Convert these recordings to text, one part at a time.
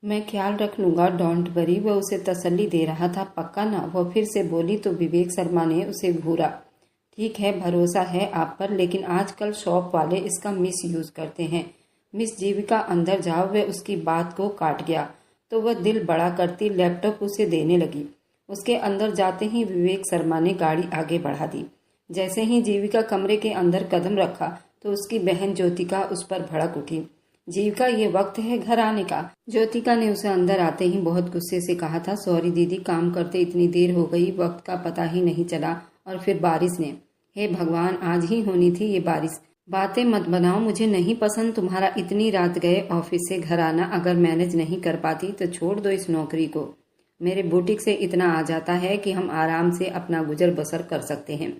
मैं ख्याल रख लूंगा, डोंट वरी। वह उसे तसल्ली दे रहा था। पक्का ना? वह फिर से बोली तो विवेक शर्मा ने उसे घूरा। ठीक है, भरोसा है आप पर, लेकिन आजकल शॉप वाले इसका मिस यूज करते हैं। मिस जीविका अंदर जाओ। वह उसकी बात को काट गया तो वह दिल बड़ा करती लैपटॉप उसे देने लगी। उसके अंदर जाते ही विवेक शर्मा ने गाड़ी आगे बढ़ा दी। जैसे ही जीविका कमरे के अंदर कदम रखा तो उसकी बहन ज्योतिका उस पर भड़क उठी। जीविका, ये वक्त है घर आने का। ज्योतिका ने उसे अंदर आते ही बहुत गुस्से से कहा था, सॉरी दीदी, काम करते इतनी देर हो गई, वक्त का पता ही नहीं चला। और फिर बारिश ने, हे भगवान, आज ही होनी थी ये बारिश। बातें मत बनाओ, मुझे नहीं पसंद तुम्हारा इतनी रात गए ऑफिस से घर आना। अगर मैनेज नहीं कर पाती तो छोड़ दो इस नौकरी को। मेरे बुटीक से इतना आ जाता है कि हम आराम से अपना गुजर बसर कर सकते हैं।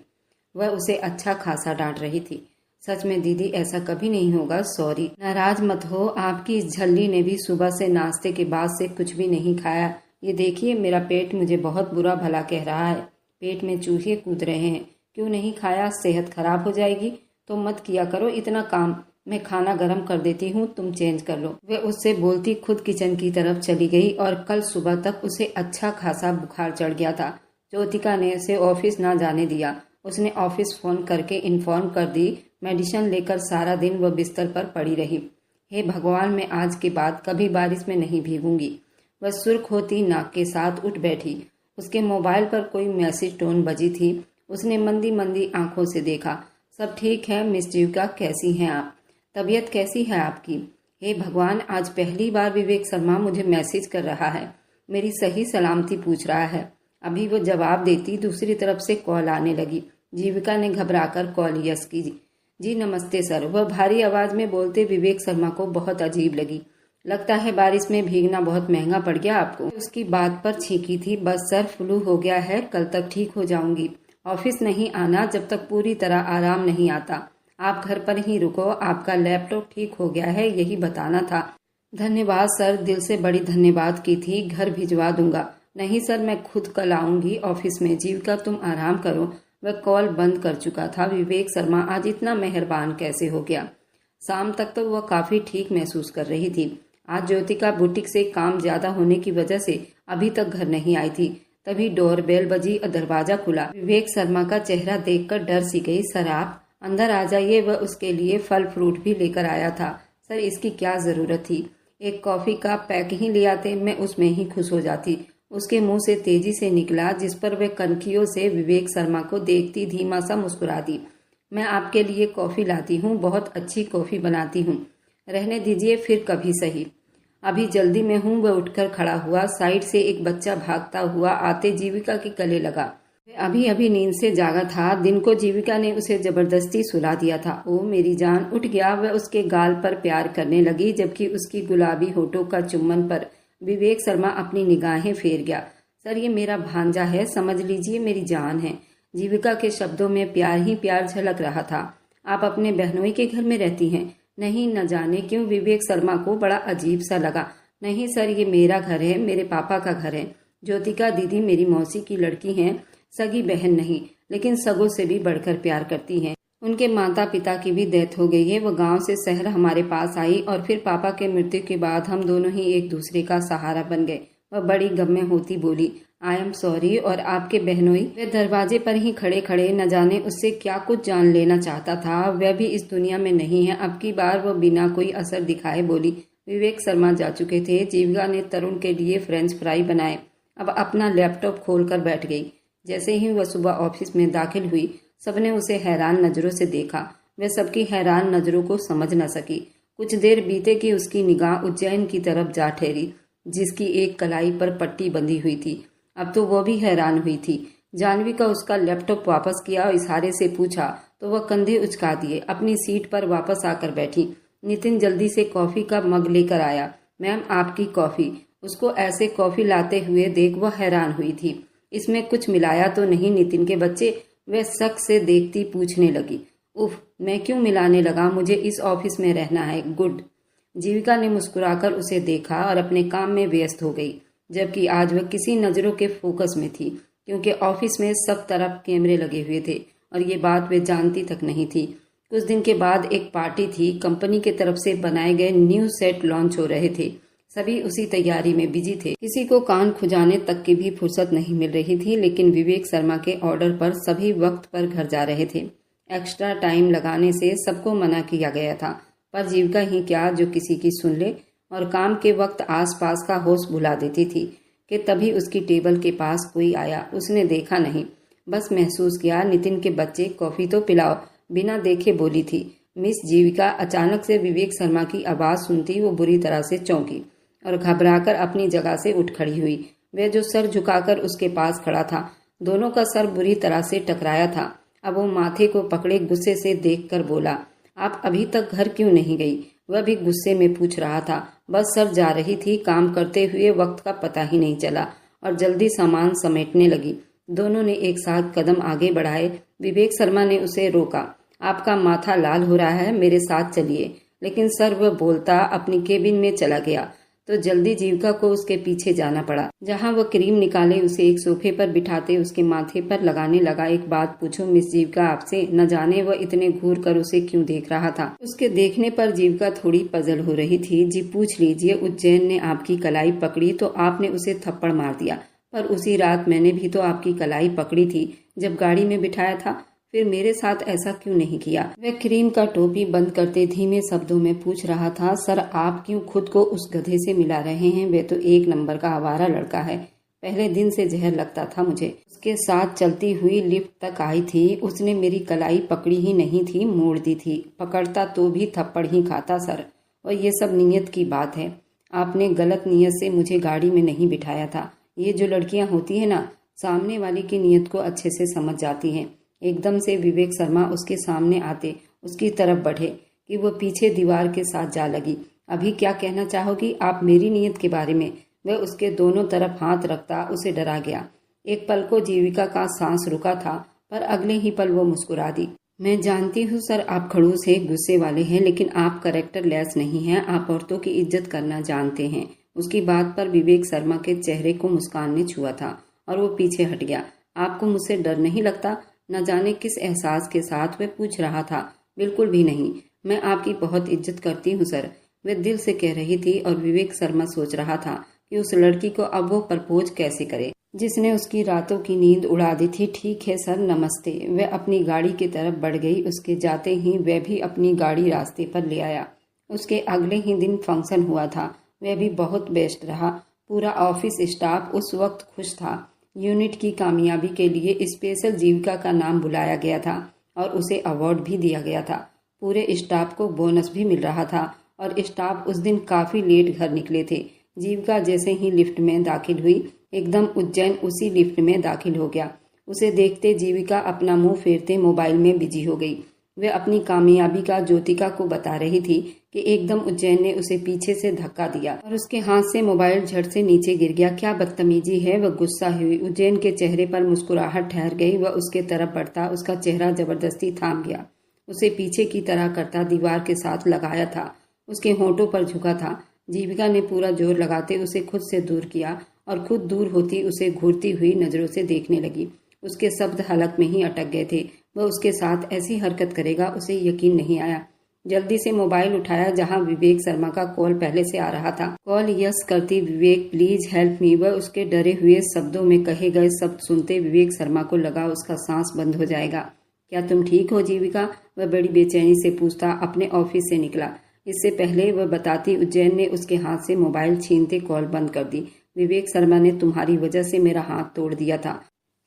वह उसे अच्छा खासा डांट रही थी। सच में दीदी, ऐसा कभी नहीं होगा, सॉरी। नाराज मत हो, आपकी इस झल्ली ने भी सुबह से नाश्ते के बाद से कुछ भी नहीं खाया। ये देखिए, मेरा पेट मुझे बहुत बुरा भला कह रहा है। पेट में चूहे कूद रहे हैं। क्यों नहीं खाया? सेहत खराब हो जाएगी। तो मत किया करो इतना काम। मैं खाना गर्म कर देती हूँ, तुम चेंज कर लो। वे उससे बोलती खुद किचन की तरफ चली गई और कल सुबह तक उसे अच्छा खासा बुखार चढ़ गया था। ज्योतिका ने उसे ऑफिस ना जाने दिया। उसने ऑफिस फोन करके इन्फॉर्म कर दी। मेडिसिन लेकर सारा दिन वह बिस्तर पर पड़ी रही। हे भगवान, मैं आज के बाद कभी बारिश में नहीं भीगूंगी। वह सुर्ख होती नाक के साथ उठ बैठी। उसके मोबाइल पर कोई मैसेज टोन बजी थी। उसने मंदी मंदी आंखों से देखा। सब ठीक है मिस जीविका, कैसी हैं आप? तबीयत कैसी है आपकी? हे भगवान, आज पहली बार विवेक शर्मा मुझे मैसेज कर रहा है, मेरी सही सलामती पूछ रहा है। अभी वो जवाब देती, दूसरी तरफ से कॉल आने लगी। जीविका ने घबराकर कॉल यस की। जी नमस्ते सर। वह भारी आवाज में बोलते विवेक शर्मा को बहुत अजीब लगी। लगता है बारिश में भीगना बहुत महंगा पड़ गया आपको। उसकी बात पर छींकी थी। बस सर, फ्लू हो गया है, कल तक ठीक हो जाऊंगी। ऑफिस नहीं आना जब तक पूरी तरह आराम नहीं आता। आप घर पर ही रुको, आपका लैपटॉप ठीक हो गया है, यही बताना था। धन्यवाद सर, दिल से बड़ी धन्यवाद की थी। घर भिजवा दूंगा। नहीं सर, मैं खुद कल आऊंगी ऑफिस में। जीविका, तुम आराम करो। वह कॉल बंद कर चुका था। विवेक शर्मा आज इतना मेहरबान कैसे हो गया? शाम तक तो वह काफी ठीक महसूस कर रही थी। आज ज्योतिका बुटीक से काम ज्यादा होने की वजह से अभी तक घर नहीं आई थी। तभी डोरबेल बजी और दरवाजा खुला। विवेक शर्मा का चेहरा देखकर डर सी गई। सर आप अंदर आ जाइए। वह उसके लिए फल फ्रूट भी लेकर आया था। सर, इसकी क्या जरूरत थी? एक कॉफी का पैक ही ले आते, मैं उसमें ही खुश हो जाती। उसके मुंह से तेजी से निकला, जिस पर वह कनखियों से विवेक शर्मा को देखती धीमा सा मुस्कुरा दी। मैं आपके लिए कॉफी लाती हूँ, बहुत अच्छी कॉफी बनाती हूँ। रहने दीजिए, फिर कभी सही। अभी जल्दी में हूँ। वह उठकर खड़ा हुआ। साइड से एक बच्चा भागता हुआ आते जीविका के गले लगा। वह अभी अभी नींद से जागा था। दिन को जीविका ने उसे जबरदस्ती सुला दिया था। ओ मेरी जान, उठ गया। वह उसके गाल पर प्यार करने लगी, जबकि उसकी गुलाबी होठों का चुम्बन पर विवेक शर्मा अपनी निगाहें फेर गया। सर, ये मेरा भांजा है, समझ लीजिए, मेरी जान है। जीविका के शब्दों में प्यार ही प्यार झलक रहा था। आप अपने बहनोई के घर में रहती हैं? नहीं, न जाने क्यों विवेक शर्मा को बड़ा अजीब सा लगा। नहीं सर, ये मेरा घर है, मेरे पापा का घर है। ज्योतिका दीदी मेरी मौसी की लड़की हैं, सगी बहन नहीं, लेकिन सगों से भी बढ़कर प्यार करती हैं। उनके माता पिता की भी डेथ हो गई है। वो गांव से शहर हमारे पास आई और फिर पापा के मृत्यु के बाद हम दोनों ही एक दूसरे का सहारा बन गए। वह बड़ी गम में होती बोली, आई एम सॉरी। और आपके बहनोई? वह दरवाजे पर ही खड़े खड़े न जाने उससे क्या कुछ जान लेना चाहता था। वह भी इस दुनिया में नहीं है। अब की बार वह बिना कोई असर दिखाए बोली। विवेक शर्मा जा चुके थे। जीविका ने तरुण के लिए फ्रेंच फ्राई बनाए। अब अपना लैपटॉप खोलकर बैठ गई। जैसे ही वह सुबह ऑफिस में दाखिल हुई, सबने उसे हैरान नजरों से देखा। वह सबकी हैरान नजरों को समझ न सकी। कुछ देर बीते कि उसकी निगाह उज्जैन की तरफ जा ठहरी, जिसकी एक कलाई पर पट्टी बंधी हुई थी। अब तो वो भी हैरान हुई थी। जानवी का उसका लैपटॉप वापस किया और इशारे से पूछा तो वह कंधे उचका दिए अपनी सीट पर वापस आकर बैठी। नितिन जल्दी से कॉफी का मग लेकर आया। मैम, आपकी कॉफी। उसको ऐसे कॉफी लाते हुए देख वह हैरान हुई थी। इसमें कुछ मिलाया तो नहीं नितिन के बच्चे? वह शक से देखती पूछने लगी। उफ, मैं क्यों मिलाने लगा? मुझे इस ऑफिस में रहना है। गुड। जीविका ने मुस्कुराकर उसे देखा और अपने काम में व्यस्त हो गई, जबकि आज वह किसी नजरों के फोकस में थी, क्योंकि ऑफिस में सब तरफ कैमरे लगे हुए थे और ये बात वे जानती तक नहीं थी। कुछ दिन के बाद एक पार्टी थी। कंपनी की तरफ से बनाए गए न्यू सेट लॉन्च हो रहे थे। सभी उसी तैयारी में बिजी थे। किसी को कान खुजाने तक की भी फुर्सत नहीं मिल रही थी, लेकिन विवेक शर्मा के ऑर्डर पर सभी वक्त पर घर जा रहे थे। एक्स्ट्रा टाइम लगाने से सबको मना किया गया था, पर जीविका ही क्या जो किसी की सुन ले, और काम के वक्त आसपास का होश भुला देती थी कि तभी उसकी टेबल के पास कोई आया। उसने देखा नहीं, बस महसूस किया। नितिन के बच्चे, कॉफी तो पिलाओ, बिना देखे बोली थी मिस जीविका। अचानक से विवेक शर्मा की आवाज़ सुनती वो बुरी तरह से चौंकी और घबराकर अपनी जगह से उठ खड़ी हुई। वह जो सर झुकाकर उसके पास खड़ा था, दोनों का सर बुरी तरह से टकराया था। अब वो माथे को पकड़े गुस्से से देखकर बोला, आप अभी तक घर क्यों नहीं गई? वह भी गुस्से में पूछ रहा था। बस सर जा रही थी, काम करते हुए वक्त का पता ही नहीं चला और जल्दी सामान समेटने लगी। दोनों ने एक साथ कदम आगे बढ़ाए। विवेक शर्मा ने उसे रोका। आपका माथा लाल हो रहा है, मेरे साथ चलिए। लेकिन सर वह बोलता अपनी केबिन में चला गया तो जल्दी जीविका को उसके पीछे जाना पड़ा। जहां वह क्रीम निकाले उसे एक सोफे पर बिठाते उसके माथे पर लगाने लगा। एक बात पूछूं मिस जीविका आपसे? न जाने वह इतने घूर कर उसे क्यों देख रहा था। उसके देखने पर जीविका थोड़ी पजल हो रही थी। जी पूछ लीजिए, उज्जैन ने आपकी कलाई पकड़ी तो आपने उसे थप्पड़ मार दिया, पर उसी रात मैंने भी तो आपकी कलाई पकड़ी थी जब गाड़ी में बिठाया था। फिर मेरे साथ ऐसा क्यों नहीं किया? वह क्रीम का टोपी बंद करते धीमे शब्दों में पूछ रहा था। सर आप क्यों खुद को उस गधे से मिला रहे हैं? वह तो एक नंबर का आवारा लड़का है। पहले दिन से जहर लगता था मुझे। उसके साथ चलती हुई लिफ्ट तक आई थी, उसने मेरी कलाई पकड़ी ही नहीं थी, मोड़ दी थी। पकड़ता तो भी थप्पड़ ही खाता सर। और ये सब नीयत की बात है। आपने गलत नीयत से मुझे गाड़ी में नहीं बिठाया था। ये जो लड़कियां होती है ना, सामने वाली की नीयत को अच्छे से समझ जाती हैं। एकदम से विवेक शर्मा उसके सामने आते उसकी तरफ बढ़े कि वो पीछे दीवार के साथ जा लगी। अभी क्या कहना चाहोगी आप मेरी नीयत के बारे में? वह उसके दोनों तरफ हाथ रखता उसे डरा गया। एक पल को जीविका का सांस रुका था, पर अगले ही पल वो मुस्कुरा दी। मैं जानती हूँ सर आप खड़ूस है, गुस्से वाले हैं, लेकिन आप कैरेक्टर लेस नहीं हैं। आप औरतों की इज्जत करना जानते हैं। उसकी बात पर विवेक शर्मा के चेहरे को मुस्कान ने छुआ था और वो पीछे हट गया। आपको मुझसे डर नहीं लगता? न जाने किस एहसास के साथ वह पूछ रहा था। बिल्कुल भी नहीं, मैं आपकी बहुत इज्जत करती हूँ सर, वह दिल से कह रही थी। और विवेक शर्मा सोच रहा था कि उस लड़की को अब वो प्रपोज कैसे करे जिसने उसकी रातों की नींद उड़ा दी थी। ठीक है सर, नमस्ते। वह अपनी गाड़ी की तरफ बढ़ गई। उसके जाते ही वह भी अपनी गाड़ी रास्ते पर ले आया। उसके अगले ही दिन फंक्शन हुआ था। वह भी बहुत बेस्ट रहा। पूरा ऑफिस स्टाफ उस वक्त खुश था। यूनिट की कामयाबी के लिए स्पेशल जीविका का नाम बुलाया गया था और उसे अवार्ड भी दिया गया था। पूरे स्टाफ को बोनस भी मिल रहा था और स्टाफ उस दिन काफ़ी लेट घर निकले थे। जीविका जैसे ही लिफ्ट में दाखिल हुई, एकदम उज्जैन उसी लिफ्ट में दाखिल हो गया। उसे देखते जीविका अपना मुंह फेरते मोबाइल में बिजी हो गई। वह अपनी कामयाबी का ज्योतिका को बता रही थी कि एकदम उज्जैन ने उसे पीछे से धक्का दिया और उसके हाथ से मोबाइल झट से नीचे गिर गया। क्या बदतमीजी है! वह गुस्सा हुई। उज्जैन के चेहरे पर मुस्कुराहट ठहर गई। वह उसके तरफ बढ़ता, उसका चेहरा जबरदस्ती थाम गया। उसे पीछे की तरह करता दीवार के साथ लगाया था। उसके होंठों पर झुका था। जीविका ने पूरा जोर लगाते उसे खुद से दूर किया और खुद दूर होती उसे घूरती हुई नजरों से देखने लगी। उसके शब्द हलक में ही अटक गए थे। वह उसके साथ ऐसी हरकत करेगा, उसे यकीन नहीं आया। जल्दी से मोबाइल उठाया जहां विवेक शर्मा का कॉल पहले से आ रहा था। कॉल यस करती, विवेक प्लीज हेल्प मी। वह उसके डरे हुए शब्दों में कहे गए शब्द सुनते विवेक शर्मा को लगा उसका सांस बंद हो जाएगा। क्या तुम ठीक हो जीविका? वह बड़ी बेचैनी से पूछता अपने ऑफिस से निकला। इससे पहले वह बताती उज्जैन ने उसके हाथ से मोबाइल छीनते कॉल बंद कर दी। विवेक शर्मा ने तुम्हारी वजह से मेरा हाथ तोड़ दिया था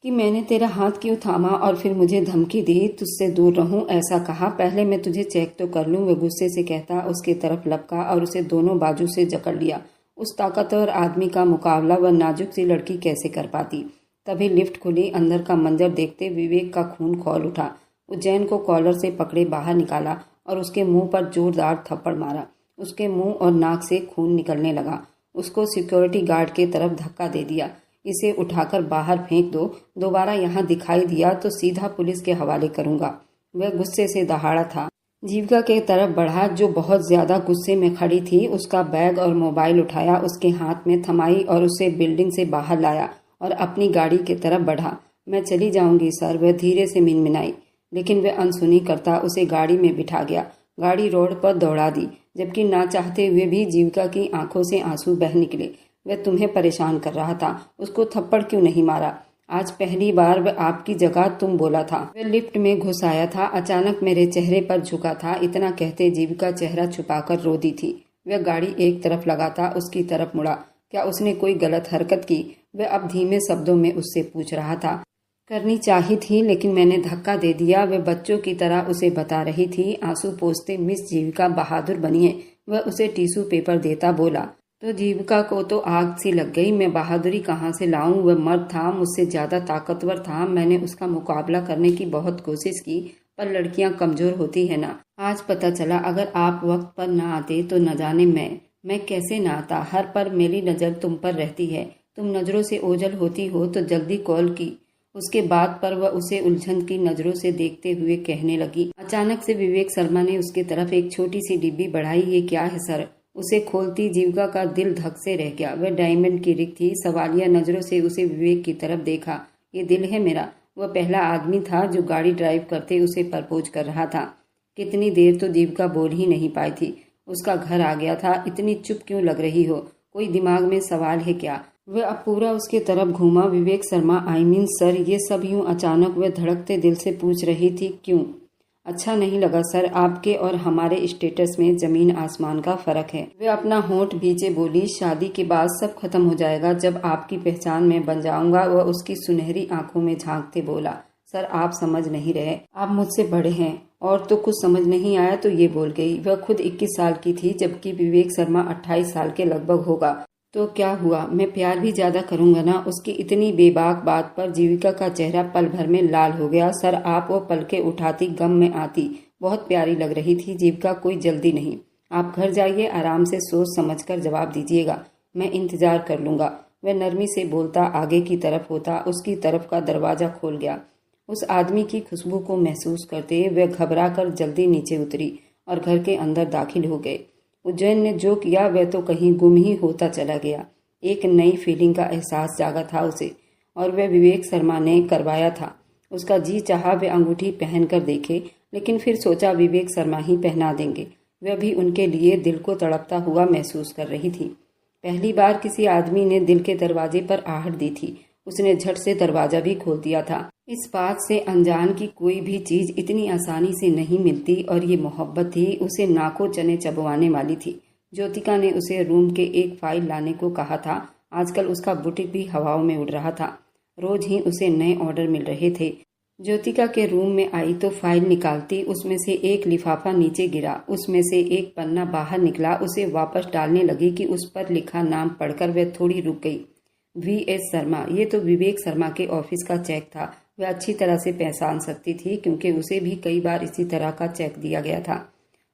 कि मैंने तेरा हाथ क्यों थामा और फिर मुझे धमकी दी तुझसे दूर रहूं, ऐसा कहा। पहले मैं तुझे चेक तो कर लूं। वह गुस्से से कहता उसके तरफ लपका और उसे दोनों बाजू से जकड़ लिया। उस ताकतवर आदमी का मुकाबला वह नाजुक सी लड़की कैसे कर पाती। तभी लिफ्ट खुली। अंदर का मंजर देखते विवेक का खून खौल उठा। उज्जैन को कॉलर से पकड़े बाहर निकाला और उसके मुंह पर जोरदार थप्पड़ मारा। उसके मुंह और नाक से खून निकलने लगा। उसको सिक्योरिटी गार्ड के तरफ धक्का दे दिया। इसे उठाकर बाहर फेंक दो, दोबारा यहाँ दिखाई दिया तो सीधा पुलिस के हवाले करूंगा। वह गुस्से से दहाड़ा था। जीविका के तरफ बढ़ा जो बहुत ज्यादा गुस्से में खड़ी थी। उसका बैग और मोबाइल उठाया, उसके हाथ में थमाई और उसे बिल्डिंग से बाहर लाया और अपनी गाड़ी की तरफ बढ़ा। मैं चली जाऊंगी सर, वह धीरे से मिनमिनाई, लेकिन वह अनसुनी करता उसे गाड़ी में बिठा गया। गाड़ी रोड पर दौड़ा दी। जबकि ना चाहते हुए भी जीविका की आंखों से आंसू बह निकले। वह तुम्हें परेशान कर रहा था, उसको थप्पड़ क्यों नहीं मारा? आज पहली बार वह आपकी जगह तुम बोला था। वह लिफ्ट में घुस आया था, अचानक मेरे चेहरे पर झुका था। इतना कहते जीविका चेहरा छुपाकर रो दी थी। वह गाड़ी एक तरफ लगाता उसकी तरफ मुड़ा। क्या उसने कोई गलत हरकत की? वह अब धीमे शब्दों में उससे पूछ रहा था। करनी चाहिए थी, लेकिन मैंने धक्का दे दिया, वह बच्चों की तरह उसे बता रही थी। आंसू पोंछते मिस जीविका बहादुर बनिए। वह उसे टिश्यू पेपर देता बोला। तो जीविका को तो आग सी लग गई। मैं बहादुरी कहाँ से लाऊं? वह मर्द था, मुझसे ज्यादा ताकतवर था। मैंने उसका मुकाबला करने की बहुत कोशिश की, पर लड़कियां कमजोर होती है ना। आज पता चला, अगर आप वक्त पर ना आते तो न जाने मैं कैसे ना आता। हर पर मेरी नजर तुम पर रहती है। तुम नजरों से ओझल होती हो तो जल्दी कॉल की। उसके बाद पर वह उसे उलझन की नजरों से देखते हुए कहने लगी। अचानक से विवेक शर्मा ने उसकी तरफ एक छोटी सी डिब्बी बढ़ाई। ये क्या है सर? उसे खोलती जीविका का दिल धक से रह गया। वह डायमंड की रिंग थी। सवालिया नजरों से उसे विवेक की तरफ देखा। ये दिल है मेरा। वह पहला आदमी था जो गाड़ी ड्राइव करते उसे प्रपोज कर रहा था। कितनी देर तो जीविका बोल ही नहीं पाई थी। उसका घर आ गया था। इतनी चुप क्यों लग रही हो? कोई दिमाग में सवाल है क्या? वह अब पूरा उसके तरफ घूमा। Vivek Sharma, I mean sir, ये सब यूं अचानक? वह धड़कते दिल से पूछ रही थी। क्यों? अच्छा नहीं लगा सर, आपके और हमारे स्टेटस में जमीन आसमान का फर्क है। वह अपना होंठ भींचे बोली। शादी के बाद सब खत्म हो जाएगा, जब आपकी पहचान मैं बन जाऊंगा। वह उसकी सुनहरी आंखों में झांकते बोला। सर आप समझ नहीं रहे, आप मुझसे बड़े हैं। और तो कुछ समझ नहीं आया तो ये बोल गई। वह खुद 21 साल की थी, जबकि विवेक शर्मा 28 साल के लगभग होगा। तो क्या हुआ? मैं प्यार भी ज्यादा करूंगा ना? उसकी इतनी बेबाक बात पर जीविका का चेहरा पल भर में लाल हो गया। सर आप वो पलके उठाती, गम में आती। बहुत प्यारी लग रही थी जीविका, कोई जल्दी नहीं। आप घर जाइए, आराम से सोच समझ कर जवाब दीजिएगा, मैं इंतजार कर लूंगा। वह नरमी से बोलता आगे की तरफ होता। उसकी तरफ का दरवाजा खोल गया। उस आदमी की खुशबू को महसूस करते वह घबरा कर जल्दी नीचे उतरी और घर के अंदर दाखिल हो गए। उज्जैन ने जो किया वह तो कहीं गुम ही होता चला गया। एक नई फीलिंग का एहसास जागा था उसे, और वह विवेक शर्मा ने करवाया था। उसका जी चाहा वह अंगूठी पहन कर देखे, लेकिन फिर सोचा विवेक शर्मा ही पहना देंगे। वह भी उनके लिए दिल को तड़पता हुआ महसूस कर रही थी। पहली बार किसी आदमी ने दिल के दरवाजे पर आहट दी थी। उसने झट से दरवाजा भी खोल दिया था। इस बात से अनजान की कोई भी चीज इतनी आसानी से नहीं मिलती, और ये मोहब्बत थी, उसे नाकों चने चबवाने वाली थी। ज्योतिका ने उसे रूम के एक फाइल लाने को कहा था। आजकल उसका बुटीक भी हवाओं में उड़ रहा था। रोज ही उसे नए ऑर्डर मिल रहे थे। ज्योतिका के रूम में आई तो फाइल निकालती, उसमें से एक लिफाफा नीचे गिरा, उसमें से एक पन्ना बाहर निकला। उसे वापस डालने लगी कि उस पर लिखा नाम पढ़कर वह थोड़ी रुक गई। V.S. शर्मा। ये तो विवेक शर्मा के ऑफिस का चेक था। वह अच्छी तरह से पहचान सकती थी, क्योंकि उसे भी कई बार इसी तरह का चेक दिया गया था।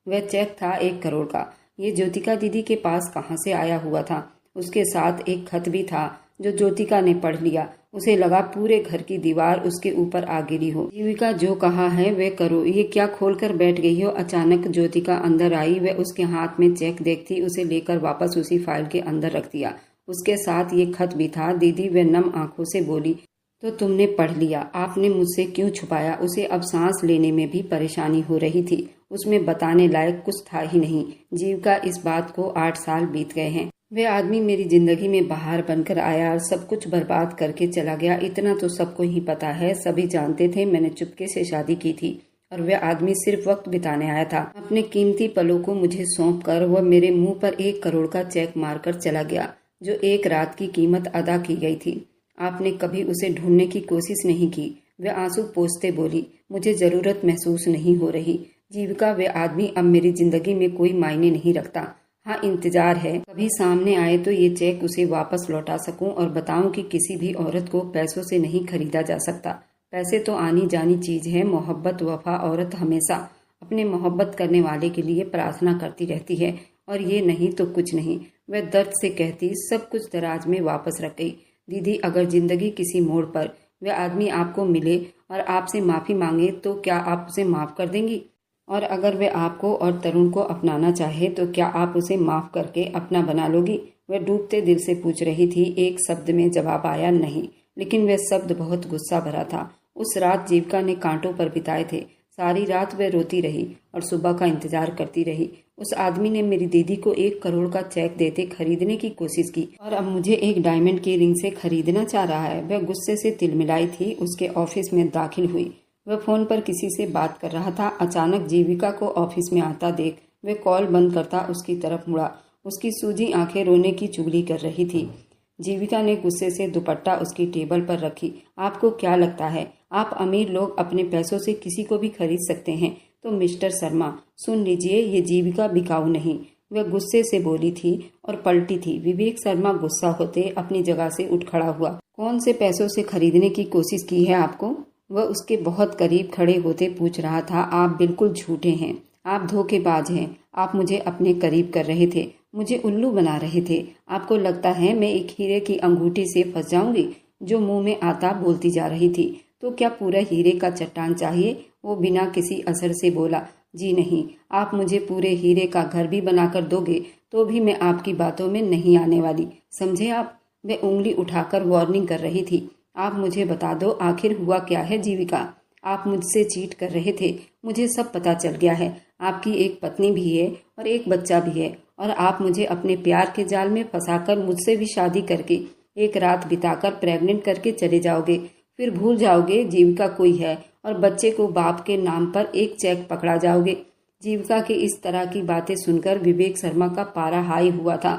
वह चेक था 1 करोड़ का। ये ज्योतिका दीदी के पास कहाँ से आया हुआ था? उसके साथ एक खत भी था जो ज्योतिका ने पढ़ लिया। उसे लगा पूरे घर की दीवार उसके ऊपर आ गिरी हो। जीविका जो कहा है वे करो। ये क्या खोलकर बैठ गई हो? अचानक ज्योतिका अंदर आई। वह उसके हाथ में चेक देखती, उसे लेकर वापस उसी फाइल के अंदर रख दिया। उसके साथ ये खत भी था। दीदी, वह नम आंखों से बोली, तो तुमने पढ़ लिया? आपने मुझसे क्यों छुपाया? उसे अब सांस लेने में भी परेशानी हो रही थी। उसमें बताने लायक कुछ था ही नहीं। जीविका, इस बात को 8 साल बीत गए हैं। वह आदमी मेरी जिंदगी में बाहर बनकर आया और सब कुछ बर्बाद करके चला गया। इतना तो सबको ही पता है, सभी जानते थे मैंने चुपके से शादी की थी, और वह आदमी सिर्फ वक्त बिताने आया था। अपने कीमती पलों को मुझे सौंप कर वह मेरे मुंह पर 1 करोड़ का चेक मारकर चला गया, जो 1 रात की कीमत अदा की गई थी। आपने कभी उसे ढूंढने की कोशिश नहीं की? वह आंसू पोंछते बोली। मुझे जरूरत महसूस नहीं हो रही जीविका। वह आदमी अब मेरी जिंदगी में कोई मायने नहीं रखता। हाँ, इंतजार है कभी सामने आए तो ये चेक उसे वापस लौटा सकूं और बताऊं कि किसी भी औरत को पैसों से नहीं खरीदा जा सकता। पैसे तो आनी जानी चीज है। मोहब्बत, वफा, औरत हमेशा अपने मोहब्बत करने वाले के लिए प्रार्थना करती रहती है, और ये नहीं तो कुछ नहीं। वह दर्द से कहती, सब कुछ दराज में वापस रख गई। दीदी, अगर जिंदगी किसी मोड़ पर वह आदमी आपको मिले और आपसे माफी मांगे तो क्या आप उसे माफ कर देंगी? और अगर वह आपको और तरुण को अपनाना चाहे तो क्या आप उसे माफ करके अपना बना लोगी? वह डूबते दिल से पूछ रही थी। एक शब्द में जवाब आया नहीं, लेकिन वह शब्द बहुत गुस्सा भरा था। उस रात जीविका ने कांटों पर बिताए थे। सारी रात वह रोती रही और सुबह का इंतजार करती रही। उस आदमी ने मेरी दीदी को 1 करोड़ का चेक देते खरीदने की कोशिश की और अब मुझे एक डायमंड की रिंग से खरीदना चाह रहा है। वह गुस्से से तिलमिलाई थी। उसके ऑफिस में दाखिल हुई। वह फोन पर किसी से बात कर रहा था। अचानक जीविका को ऑफिस में आता देख वह कॉल बंद करता उसकी तरफ मुड़ा। उसकी सूजी आंखें रोने की चुगली कर रही थी। जीविका ने गुस्से से दुपट्टा उसकी टेबल पर रखी। आपको क्या लगता है आप अमीर लोग अपने पैसों से किसी को भी खरीद सकते हैं? तो मिस्टर शर्मा सुन लीजिए, ये जीविका बिकाऊ नहीं, वह गुस्से से बोली थी और पलटी थी। विवेक शर्मा गुस्सा होते अपनी जगह से उठ खड़ा हुआ। कौन से पैसों से खरीदने की कोशिश की है आपको? वह उसके बहुत करीब खड़े होते पूछ रहा था। आप बिल्कुल झूठे हैं, आप धोखेबाज हैं। आप मुझे अपने करीब कर रहे थे, मुझे उल्लू बना रहे थे। आपको लगता है मैं एक हीरे की अंगूठी से फंस जाऊंगी? जो मुंह में आता बोलती जा रही थी। तो क्या पूरा हीरे का चट्टान चाहिए? वो बिना किसी असर से बोला। जी नहीं, आप मुझे पूरे हीरे का घर भी बनाकर दोगे तो भी मैं आपकी बातों में नहीं आने वाली, समझे आप? वह उंगली उठाकर वार्निंग कर रही थी। आप मुझे बता दो आखिर हुआ क्या है जीविका? आप मुझसे चीट कर रहे थे, मुझे सब पता चल गया है। आपकी एक पत्नी भी है और एक बच्चा भी है और आप मुझे अपने प्यार के जाल में फंसाकर मुझसे भी शादी करके एक रात बिताकर प्रेग्नेंट करके चले जाओगे। फिर भूल जाओगे जीविका कोई है और बच्चे को बाप के नाम पर एक चेक पकड़ा जाओगे। जीविका की इस तरह की बातें सुनकर विवेक शर्मा का पारा हाई हुआ था।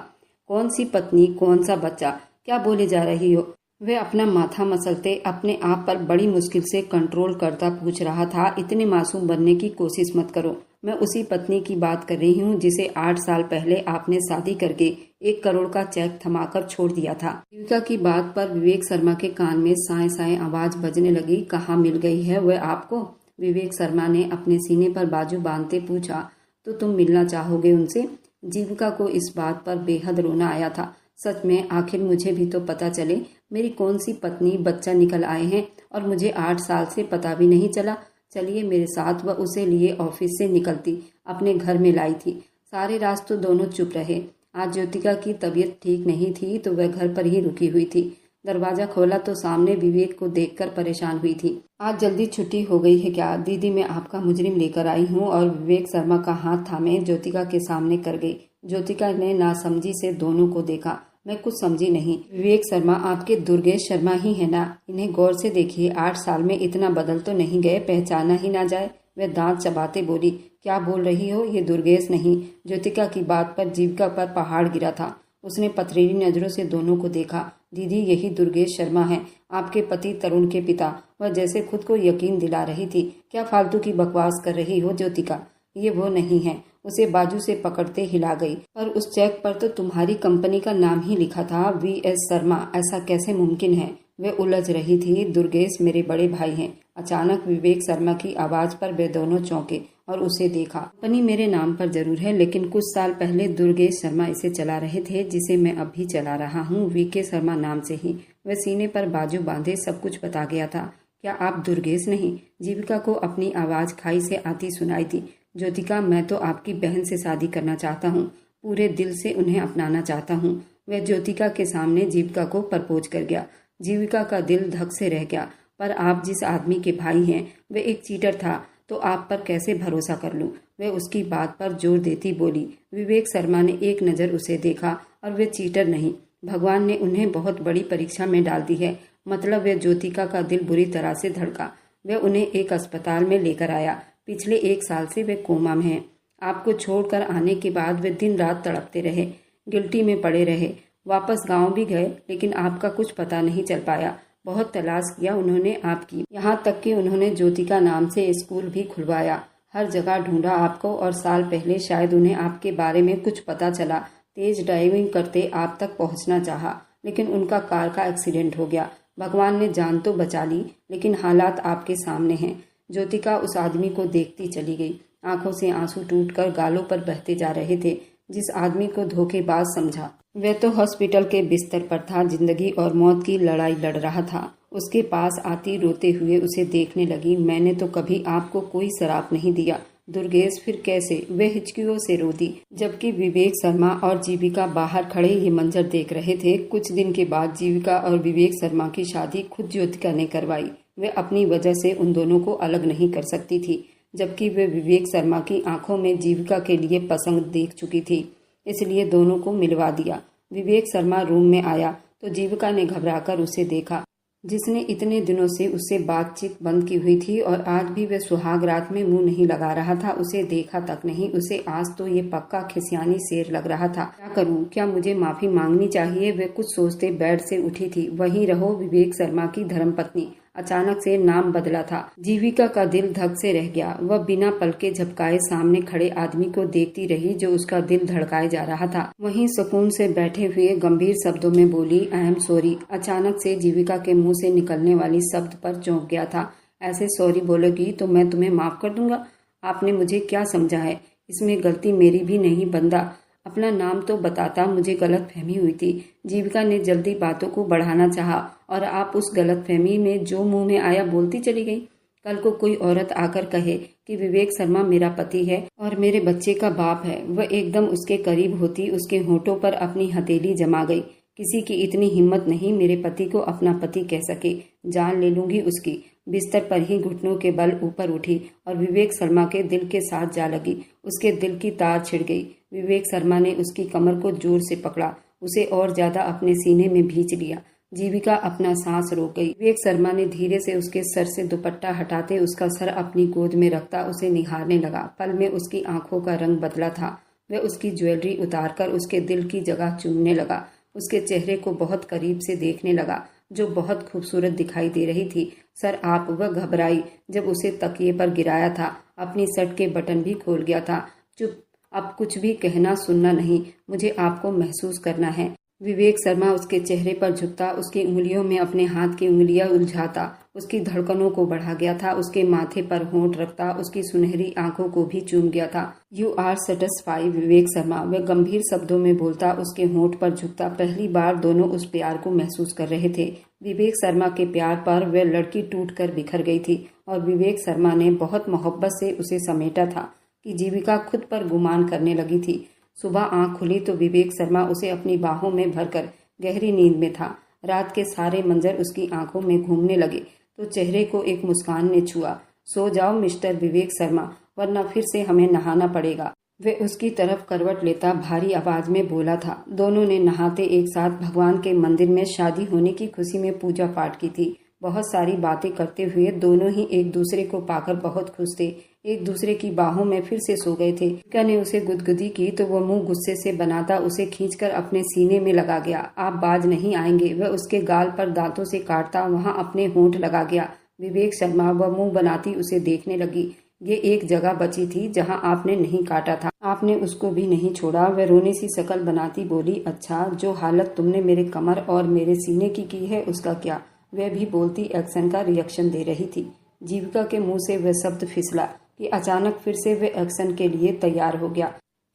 कौन सी पत्नी, कौन सा बच्चा, क्या बोले जा रही हो? वह अपना माथा मसलते अपने आप पर बड़ी मुश्किल से कंट्रोल करता पूछ रहा था। इतने मासूम बनने की कोशिश मत करो। मैं उसी पत्नी की बात कर रही हूँ जिसे 8 साल पहले आपने शादी करके 1 करोड़ का चेक थमाकर छोड़ दिया था। जीविका की बात पर विवेक शर्मा के कान में साए साए आवाज बजने लगी। कहाँ मिल गई है वह आपको? विवेक शर्मा ने अपने सीने पर बाजू बांधते पूछा। तो तुम मिलना चाहोगे उनसे? जीविका को इस बात पर बेहद रोना आया था। सच में आखिर मुझे भी तो पता चले मेरी कौन सी पत्नी बच्चा निकल आए हैं और मुझे 8 साल से पता भी नहीं चला। चलिए मेरे साथ। वह उसे लिए ऑफिस से निकलती अपने घर में लाई थी। सारे रात तो दोनों चुप रहे। आज ज्योतिका की तबीयत ठीक नहीं थी तो वह घर पर ही रुकी हुई थी। दरवाजा खोला तो सामने विवेक को देखकर परेशान हुई थी। आज जल्दी छुट्टी हो गई है क्या? दीदी मैं आपका मुजरिम लेकर आई हूँ। और विवेक शर्मा का हाथ थामे ज्योतिका के सामने कर गई। ज्योतिका ने नासमझी से दोनों को देखा। मैं कुछ समझी नहीं। विवेक शर्मा आपके दुर्गेश शर्मा ही है ना? इन्हें गौर से देखिए, 8 साल में इतना बदल तो नहीं गए, पहचाना ही ना जाए। वह दांत चबाते बोली। क्या बोल रही हो? ये दुर्गेश नहीं। ज्योतिका की बात पर जीविका पर पहाड़ गिरा था। उसने पथरीली नजरों से दोनों को देखा। दीदी यही दुर्गेश शर्मा है, आपके पति तरुण के पिता। वह जैसे खुद को यकीन दिला रही थी। क्या फालतू की बकवास कर रही हो ज्योतिका? ये वो नहीं है। उसे बाजू से पकड़ते हिला गई। पर उस चेक पर तो तुम्हारी कंपनी का नाम ही लिखा था, VS शर्मा। ऐसा कैसे मुमकिन है? वे उलझ रही थी। दुर्गेश मेरे बड़े भाई हैं। अचानक विवेक शर्मा की आवाज पर वे दोनों चौंके और उसे देखा। कंपनी मेरे नाम पर जरूर है, लेकिन कुछ साल पहले दुर्गेश शर्मा इसे चला रहे थे, जिसे मैं अब भी चला रहा हूँ, VK शर्मा नाम से ही। वह सीने पर बाजू बांधे सब कुछ बता गया था। क्या आप दुर्गेश नहीं? जीविका को अपनी आवाज खाई से आती सुनाई दी। ज्योतिका मैं तो आपकी बहन से शादी करना चाहता हूँ, पूरे दिल से उन्हें अपनाना चाहता हूँ। वह ज्योतिका के सामने जीविका को प्रपोज कर गया। जीविका का दिल धक से रह गया। पर आप जिस आदमी के भाई हैं वह एक चीटर था, तो आप पर कैसे भरोसा कर लूं? वह उसकी बात पर जोर देती बोली। विवेक शर्मा ने एक नज़र उसे देखा और वे चीटर नहीं, भगवान ने उन्हें बहुत बड़ी परीक्षा में डाल दी है। मतलब वह ज्योतिका का दिल बुरी तरह से धड़का। वह उन्हें एक अस्पताल में लेकर आया। पिछले 1 साल से वे कोमा में हैं। आपको छोड़कर आने के बाद वे दिन रात तड़पते रहे, गिल्टी में पड़े रहे। वापस गांव भी गए, लेकिन आपका कुछ पता नहीं चल पाया। बहुत तलाश किया उन्होंने आपकी, यहाँ तक कि उन्होंने ज्योतिका नाम से स्कूल भी खुलवाया। हर जगह ढूंढा आपको और साल पहले शायद उन्हें आपके बारे में कुछ पता चला। तेज ड्राइविंग करते आप तक पहुँचना चाहा, लेकिन उनका कार का एक्सीडेंट हो गया। भगवान ने जान तो बचा ली, लेकिन हालात आपके सामने हैं। ज्योतिका उस आदमी को देखती चली गई। आंखों से आंसू टूटकर गालों पर बहते जा रहे थे। जिस आदमी को धोखेबाज समझा वह तो हॉस्पिटल के बिस्तर पर था, जिंदगी और मौत की लड़ाई लड़ रहा था। उसके पास आती रोते हुए उसे देखने लगी। मैंने तो कभी आपको कोई शराप नहीं दिया दुर्गेश। फिर कैसे? वह हिचकियों से रो दी। जबकि विवेक शर्मा और जीविका बाहर खड़े ये मंजर देख रहे थे। कुछ दिन के बाद जीविका और विवेक शर्मा की शादी खुद ज्योतिका ने करवाई। वे अपनी वजह से उन दोनों को अलग नहीं कर सकती थी। जबकि वे विवेक शर्मा की आंखों में जीविका के लिए पसंद देख चुकी थी, इसलिए दोनों को मिलवा दिया। विवेक शर्मा रूम में आया तो जीविका ने घबराकर उसे देखा, जिसने इतने दिनों से उससे बातचीत बंद की हुई थी और आज भी वह सुहाग रात में मुंह नहीं लगा रहा था। उसे देखा तक नहीं, उसे आज तो ये पक्का खिसियानी शेर लग रहा था। क्या करूं, क्या मुझे माफी मांगनी चाहिए? वे कुछ सोचते बेड से उठी थी। वहीं रहो विवेक शर्मा की धर्मपत्नी। अचानक से नाम बदला था। जीविका का दिल धक से रह गया। वह बिना पलके झपकाए सामने खड़े आदमी को देखती रही जो उसका दिल धड़काए जा रहा था। वहीं सुकून से बैठे हुए गंभीर शब्दों में बोली, आई एम सॉरी। अचानक से जीविका के मुंह से निकलने वाली शब्द पर चौंक गया था। ऐसे सॉरी बोलोगी तो मैं तुम्हें माफ कर दूंगा? आपने मुझे क्या समझा है? इसमें गलती मेरी भी नहीं। बंदा अपना नाम तो बताता, मुझे गलत फहमी हुई थी। जीविका ने जल्दी बातों को बढ़ाना चाहा और आप उस गलत फहमी में जो मुंह में आया बोलती चली गई। कल को कोई औरत आकर कहे कि विवेक शर्मा मेरा पति है और मेरे बच्चे का बाप है, वह एकदम उसके करीब होती, उसके होठों पर अपनी हथेली जमा गई। किसी की इतनी हिम्मत नहीं मेरे पति को अपना पति कह सके, जान ले लूंगी उसकी। बिस्तर पर ही घुटनों के बल ऊपर उठी और विवेक शर्मा के दिल के साथ जा लगी। उसके दिल की तार छिड़ गई। विवेक शर्मा ने उसकी कमर को जोर से पकड़ा, उसे और ज्यादा अपने सीने में भींच लिया। जीविका अपना सांस रोक गई। विवेक शर्मा ने धीरे से उसके सर से दुपट्टा हटाते उसका सर अपनी गोद में रखता उसे निहारने लगा। पल में उसकी आंखों का रंग बदला था। वह उसकी ज्वेलरी उतारकर उसके दिल की जगह चूमने लगा। उसके चेहरे को बहुत करीब से देखने लगा, जो बहुत खूबसूरत दिखाई दे रही थी। सर आप, वह घबराई जब उसे तकिए पर गिराया था। अपनी शर्ट के बटन भी खोल गया था। चुप, अब कुछ भी कहना सुनना नहीं, मुझे आपको महसूस करना है। विवेक शर्मा उसके चेहरे पर झुकता, उसकी उंगलियों में अपने हाथ की उंगलियां उलझाता, उसकी धड़कनों को बढ़ा गया था। उसके माथे पर होंठ रखता, उसकी सुनहरी आंखों को भी चूम गया था। You are satisfy Vivek Sharma, वह गंभीर शब्दों में बोलता, उसके होंठ पर झुकता। पहली बार दोनों उस प्यार को महसूस कर रहे थे। विवेक शर्मा के प्यार पर वह लड़की टूटकर बिखर गई थी और विवेक शर्मा ने बहुत मोहब्बत से उसे समेटा था कि जीविका खुद पर गुमान करने लगी थी। सुबह आंख खुली तो विवेक शर्मा उसे अपनी बाहों में भरकर गहरी नींद में था। रात के सारे मंजर उसकी आंखों में घूमने लगे तो चेहरे को एक मुस्कान ने छुआ। सो जाओ मिस्टर विवेक शर्मा, वरना फिर से हमें नहाना पड़ेगा। वे उसकी तरफ करवट लेता भारी आवाज में बोला था। दोनों ने नहाते एक साथ भगवान के मंदिर में शादी होने की खुशी में पूजा पाठ की थी। बहुत सारी बातें करते हुए दोनों ही एक दूसरे को पाकर बहुत खुश थे। एक दूसरे की बाहों में फिर से सो गए थे। जीविका ने उसे गुदगुदी की तो वह मुंह गुस्से से बनाता उसे खींचकर अपने सीने में लगा गया। आप बाज नहीं आएंगे। वह उसके गाल पर दांतों से काटता वहां अपने होंठ लगा गया। विवेक शर्मा वह मुंह बनाती उसे देखने लगी। ये एक जगह बची थी जहां आपने नहीं काटा था, आपने उसको भी नहीं छोड़ा। वह रोने सी शक्ल बनाती बोली, अच्छा, जो हालत तुमने मेरे कमर और मेरे सीने की है उसका क्या? वह भी बोलती एक्शन का रिएक्शन दे रही थी। जीविका के मुंह से वह शब्द फिसला कि अचानक फिर से वह एक्शन के लिए तैयार हो गया।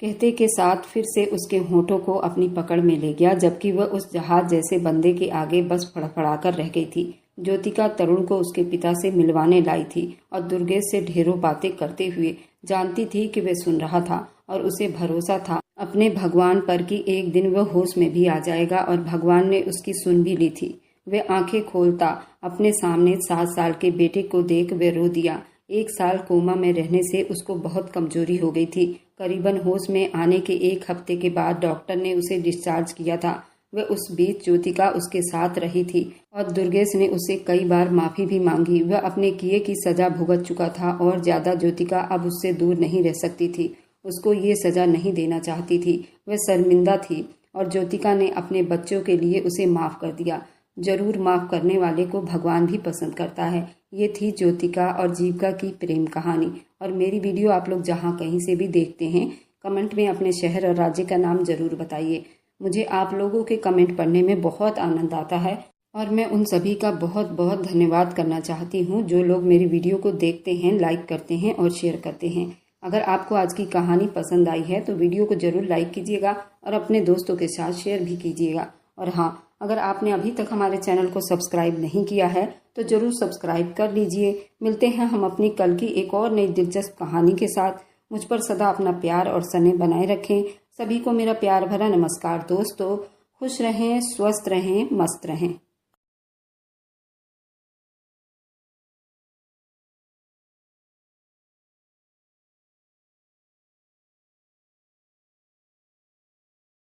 कहते के साथ फिर से उसके होठों को अपनी पकड़ में ले गया, जबकि वह उस जहाज जैसे बंदे के आगे बस फड़फड़ा कर रह गई थी। ज्योतिका तरुण को उसके पिता से मिलवाने लाई थी और दुर्गेश से ढेरों बातें करते हुए जानती थी कि वह सुन रहा था और उसे भरोसा था अपने भगवान पर कि एक दिन वह होश में भी आ जाएगा, और भगवान ने उसकी सुन भी ली थी। वह आंखें खोलता अपने सामने 7 साल के बेटे को देख वह रो दिया। 1 साल कोमा में रहने से उसको बहुत कमजोरी हो गई थी। करीबन होश में आने के 1 हफ्ते के बाद डॉक्टर ने उसे डिस्चार्ज किया था। वह उस बीच ज्योतिका उसके साथ रही थी और दुर्गेश ने उससे कई बार माफी भी मांगी। वह अपने किए की सजा भुगत चुका था और ज्यादा ज्योतिका अब उससे दूर नहीं रह सकती थी। उसको ये सजा नहीं देना चाहती थी। वह शर्मिंदा थी और ज्योतिका ने अपने बच्चों के लिए उसे माफ कर दिया। जरूर माफ करने वाले को भगवान भी पसंद करता है। ये थी ज्योतिका और जीविका की प्रेम कहानी। और मेरी वीडियो आप लोग जहाँ कहीं से भी देखते हैं, कमेंट में अपने शहर और राज्य का नाम जरूर बताइए। मुझे आप लोगों के कमेंट पढ़ने में बहुत आनंद आता है और मैं उन सभी का बहुत बहुत धन्यवाद करना चाहती हूँ जो लोग मेरी वीडियो को देखते हैं, लाइक करते हैं और शेयर करते हैं। अगर आपको आज की कहानी पसंद आई है तो वीडियो को जरूर लाइक कीजिएगा और अपने दोस्तों के साथ शेयर भी कीजिएगा। और हाँ, अगर आपने अभी तक हमारे चैनल को सब्सक्राइब नहीं किया है तो जरूर सब्सक्राइब कर लीजिए। मिलते हैं हम अपनी कल की एक और नई दिलचस्प कहानी के साथ। मुझ पर सदा अपना प्यार और स्नेह बनाए रखें। सभी को मेरा प्यार भरा नमस्कार। दोस्तों, खुश रहें, स्वस्थ रहें, मस्त रहें।